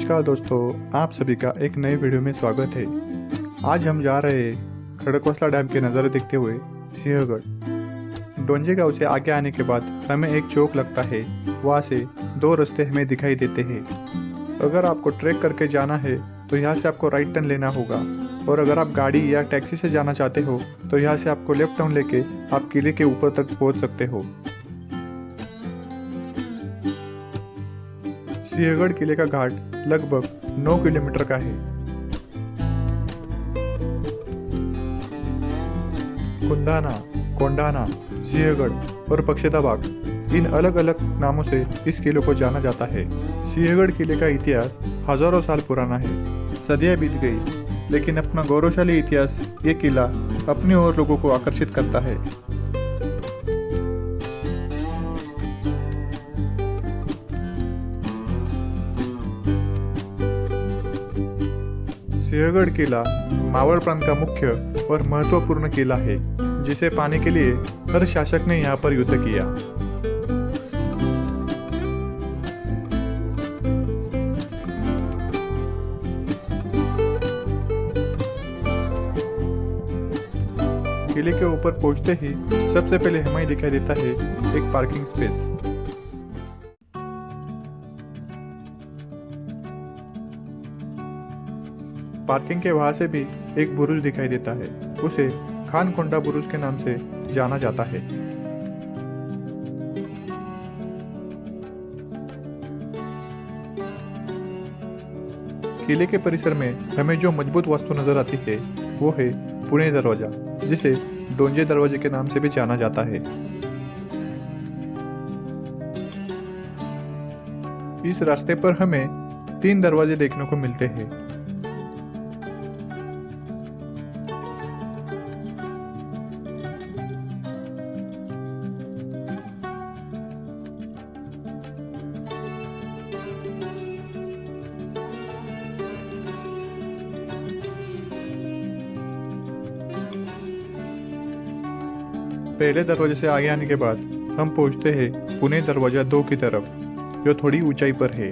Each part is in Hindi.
नमस्कार दोस्तों, आप सभी का एक नए वीडियो में स्वागत है। आज हम जा रहे हैं खड़कवासला डैम के नज़ारे देखते हुए सिंहगढ़। डोंजे गांव से आगे आने के बाद हमें एक चौक लगता है, वहाँ से दो रास्ते हमें दिखाई देते हैं। अगर आपको ट्रैक करके जाना है तो यहाँ से आपको राइट टर्न लेना होगा, और अगर आप गाड़ी या टैक्सी से जाना चाहते हो तो यहाँ से आपको लेफ्ट टर्न लेके आप किले के ऊपर तक पहुँच सकते हो। सिंहगढ़ किले का घाट लगभग 9 किलोमीटर का है। कुंदाना, कोंडाना, सिंहगढ़ और पक्षेताबाग इन अलग अलग नामों से इस किले को जाना जाता है। सिंहगढ़ किले का इतिहास हजारों साल पुराना है। सदियां बीत गई, लेकिन अपना गौरवशाली इतिहास ये किला अपनी और लोगों को आकर्षित करता है। सिंहगढ़ किला मावड़ प्रांत का मुख्य और महत्वपूर्ण किला है, जिसे पाने के लिए हर शासक ने यहाँ पर युद्ध किया। किले के ऊपर पहुंचते ही सबसे पहले हमें दिखाई देता है एक पार्किंग स्पेस। पार्किंग के वहां से भी एक बुरुज दिखाई देता है, उसे खानकोंडा बुरुज के नाम से जाना जाता है। किले के परिसर में हमें जो मजबूत वास्तु नजर आती है वो है पुणे दरवाजा, जिसे डोंजे दरवाजे के नाम से भी जाना जाता है। इस रास्ते पर हमें 3 दरवाजे देखने को मिलते हैं। पहले दरवाजे से आगे आने के बाद हम पहुंचते हैं पुणे दरवाजा 2 की तरफ, जो थोड़ी ऊंचाई पर है।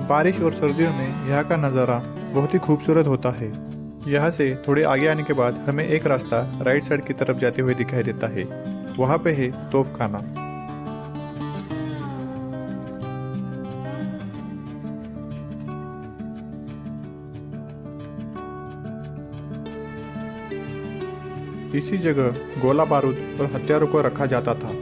बारिश और सर्दियों में यहाँ का नज़ारा बहुत ही खूबसूरत होता है। यहाँ से थोड़े आगे आने के बाद हमें एक रास्ता राइट साइड की तरफ जाते हुए दिखाई देता है, वहाँ पे है तोपखाना। इसी जगह गोला बारूद और हथियारों को रखा जाता था।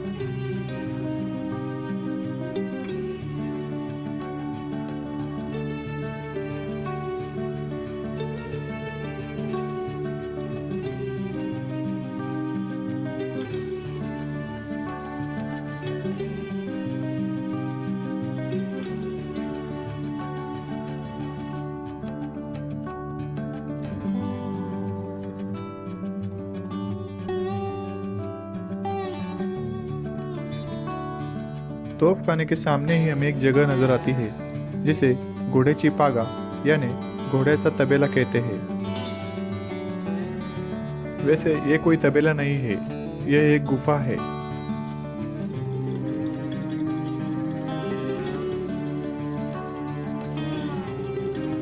तोपखाने के सामने ही हमें एक जगह नजर आती है, जिसे घोड़ेची पागा यानी घोड़े का तबेला कहते हैं। वैसे ये कोई तबेला नहीं है, यह एक गुफा है।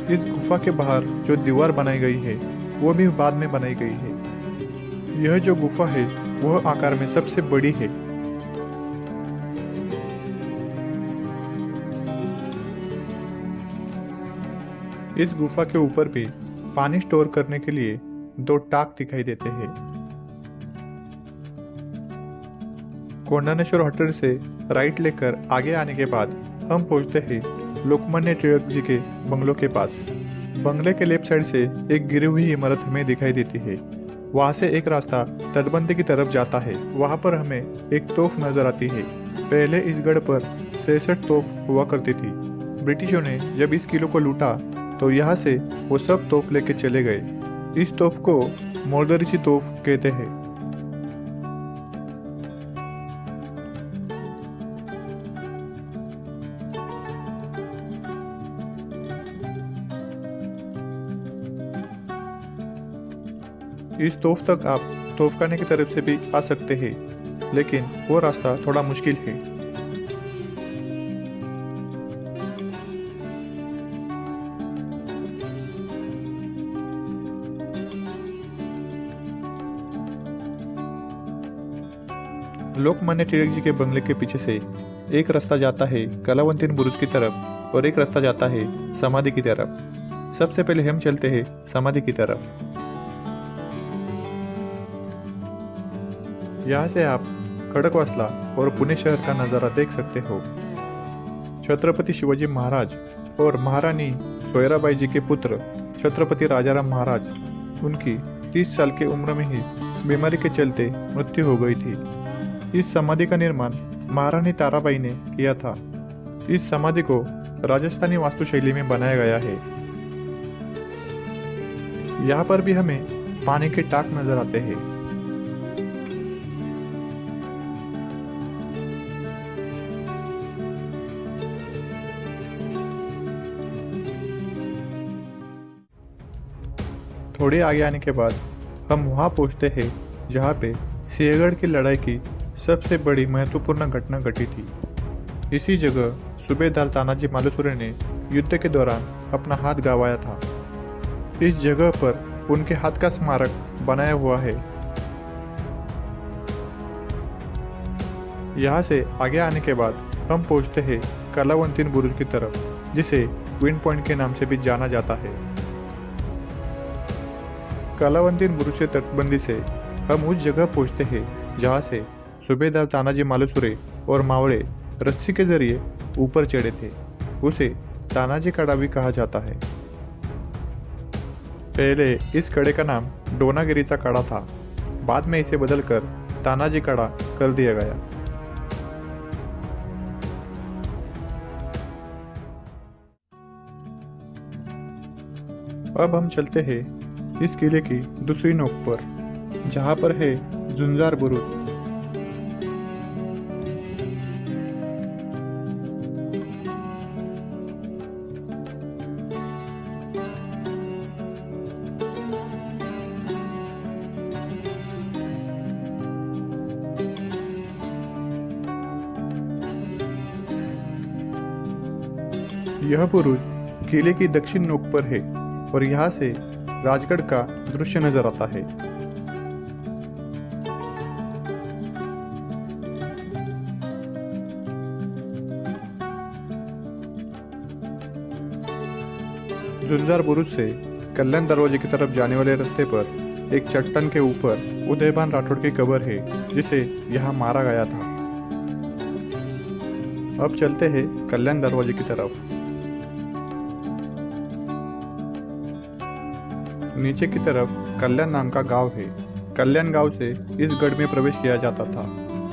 इस गुफा के बाहर जो दीवार बनाई गई है वो भी बाद में बनाई गई है। यह जो गुफा है वह आकार में सबसे बड़ी है। इस गुफा के ऊपर भी पानी स्टोर करने के लिए 2 टाक दिखाई देते हैं। कोंडानेश्वर होटल से राइट लेकर आगे आने के बाद हम पहुंचते हैं लोकमान्य तिलक जी के बंगलों के पास। बंगले के लेफ्ट साइड से एक गिरी हुई इमारत हमें दिखाई देती है। वहां से एक रास्ता तटबंदी की तरफ जाता है। वहां पर हमें एक तोफ नजर आती है। पहले इस गढ़ पर 66 तोफ हुआ करती थी। ब्रिटिशों ने जब इस किले को लूटा तो यहाँ से वो सब तोप लेके चले गए। इस तोप को मोर्दरिची तोप कहते हैं। इस तोफ तक आप तोफखाने की तरफ से भी आ सकते हैं, लेकिन वो रास्ता थोड़ा मुश्किल है। लोकमान्य टिळक जी के बंगले के पीछे से एक रास्ता जाता है कलावंतीन बुरुज की तरफ और एक रास्ता जाता है समाधि की तरफ। सबसे पहले हम चलते हैं समाधि की तरफ। यहाँ से आप खडकवासला और पुणे शहर का नज़ारा देख सकते हो। छत्रपति शिवाजी महाराज और महारानी सोयराबाई जी के पुत्र छत्रपति राजाराम महाराज, उनकी 30 साल की उम्र में ही बीमारी के चलते मृत्यु हो गई थी। इस समाधि का निर्माण महारानी ताराबाई ने किया था। इस समाधि को राजस्थानी वास्तुशैली में बनाया गया है। यहाँ पर भी हमें पानी के टाक नजर आते हैं। थोड़े आगे आने के बाद हम वहां पहुंचते हैं जहां पे सिंहगढ़ की लड़ाई की सबसे बड़ी महत्वपूर्ण घटना घटी थी। इसी जगह सूबेदार तानाजी मालुसरे ने युद्ध के दौरान अपना हाथ गंवाया था। इस जगह पर उनके हाथ का स्मारक बनाया हुआ है। यहाँ से आगे आने के बाद हम पहुंचते हैं कलावंतीन बुरुज की तरफ, जिसे विंड पॉइंट के नाम से भी जाना जाता है। कलावंतीन बुरुज से तटबंदी से हम उस जगह पहुंचते हैं जहाँ से सूबेदार तानाजी मालुसरे और मावड़े रस्सी के जरिए ऊपर चढ़े थे। उसे तानाजी कड़ा भी कहा जाता है। पहले इस कड़े का नाम डोनागिरीचा कड़ा था, बाद में इसे बदलकर तानाजी कड़ा कर दिया गया। अब हम चलते हैं इस किले की दूसरी नोक पर, जहां पर है जुंजार बुरुज। यह बुरुज किले की दक्षिण नोक पर है और यहाँ से राजगढ़ का दृश्य नजर आता है। जुंजार बुरुज से कल्याण दरवाजे की तरफ जाने वाले रास्ते पर एक चट्टान के ऊपर उदयभान राठौड़ की कब्र है, जिसे यहाँ मारा गया था। अब चलते हैं कल्याण दरवाजे की तरफ। नीचे की तरफ कल्याण नाम का गांव है। कल्याण गांव से इस गढ़ में प्रवेश किया जाता था,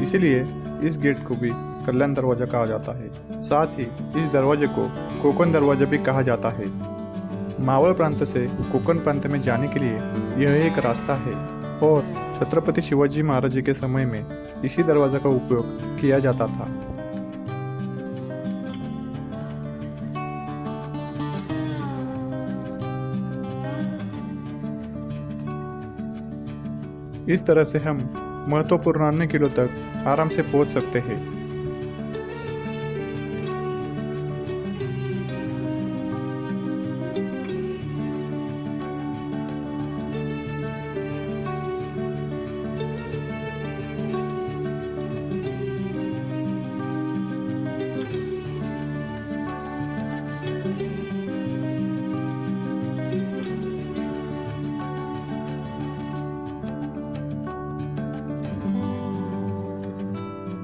इसीलिए इस गेट को भी कल्याण दरवाजा कहा जाता है। साथ ही इस दरवाजे को कोकण दरवाजा भी कहा जाता है। मावल प्रांत से कोकण प्रांत में जाने के लिए यह एक रास्ता है और छत्रपति शिवाजी महाराज जी के समय में इसी दरवाजा का उपयोग किया जाता था। इस तरह से हम महत्वपूर्ण अन्य किलों तक आराम से पहुंच सकते हैं।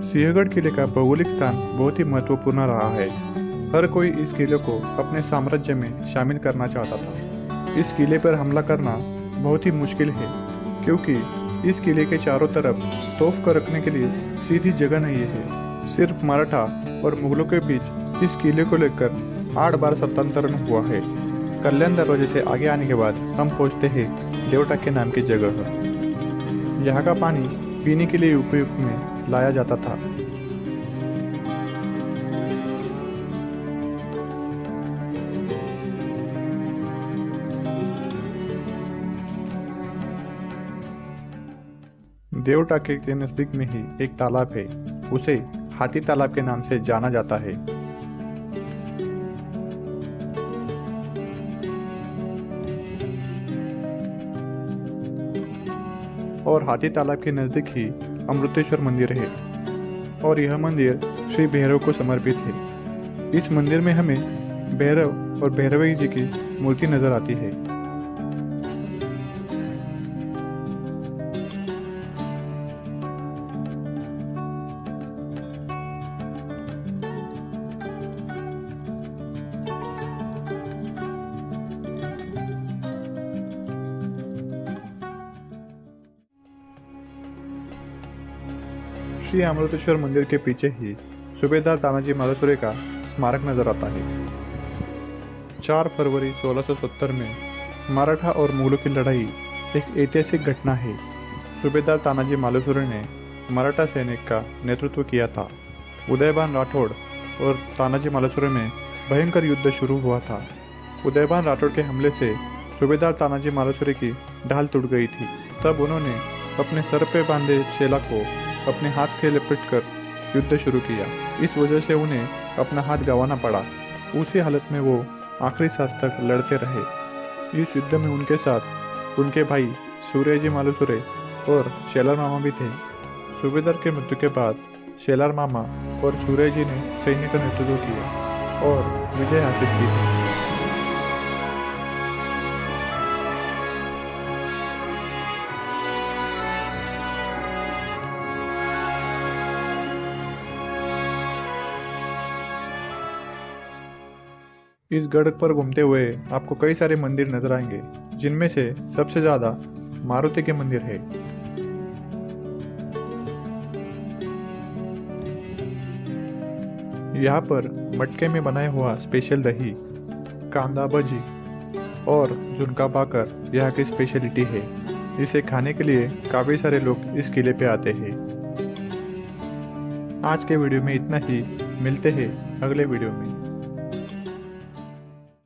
सिंहगढ़ किले का भौगोलिक स्थान बहुत ही महत्वपूर्ण रहा है। हर कोई इस किले को अपने साम्राज्य में शामिल करना चाहता था। इस किले पर हमला करना बहुत ही मुश्किल है, क्योंकि इस किले के चारों तरफ तोफ को रखने के लिए सीधी जगह नहीं है। सिर्फ मराठा और मुगलों के बीच इस किले को लेकर 8 बार सत्तांतरण हुआ है। कल्याण दरवाजे से आगे आने के बाद हम पहुंचते हैं देवटा के नाम की जगह। यहाँ का पानी पीने के लिए उपयोग में लाया जाता था। देवटाके के नजदीक में ही एक तालाब है, उसे हाथी तालाब के नाम से जाना जाता है। और हाथी तालाब के नजदीक ही अमृतेश्वर मंदिर है और यह मंदिर श्री भैरव को समर्पित है। इस मंदिर में हमें भैरव और भैरवी जी की मूर्ति नजर आती है। श्री अमृतेश्वर मंदिर के पीछे ही सूबेदार तानाजी मालुसरे का स्मारक नजर आता है। 4 फरवरी 1670 में मराठा और मुगलों की लड़ाई एक ऐतिहासिक घटना है। सूबेदार तानाजी मालुसरे ने मराठा सैनिक का नेतृत्व किया था। उदयभान राठौड़ और तानाजी मालुसरे में भयंकर युद्ध शुरू हुआ था। उदयभान राठौड़ के हमले से सूबेदार तानाजी मालुसरे की ढाल टूट गई थी। तब उन्होंने अपने सर पे बांधे शेला को अपने हाथ के लपेटकर युद्ध शुरू किया। इस वजह से उन्हें अपना हाथ गंवाना पड़ा। उसी हालत में वो आखिरी सांस तक लड़ते रहे। इस युद्ध में उनके साथ उनके भाई सूर्यजी मालुसरे और शेलार मामा भी थे। सूबेदार के मृत्यु के बाद शेलार मामा और सूर्यजी ने सैन्य का नेतृत्व किया और विजय हासिल की। इस गढ़ पर घूमते हुए आपको कई सारे मंदिर नजर आएंगे, जिनमें से सबसे ज्यादा मारुति के मंदिर है। यहाँ पर मटके में बनाया हुआ स्पेशल दही, कांदा भजी और झुनका भाकर यहाँ की स्पेशलिटी है। इसे खाने के लिए काफी सारे लोग इस किले पे आते हैं। आज के वीडियो में इतना ही। मिलते हैं अगले वीडियो में।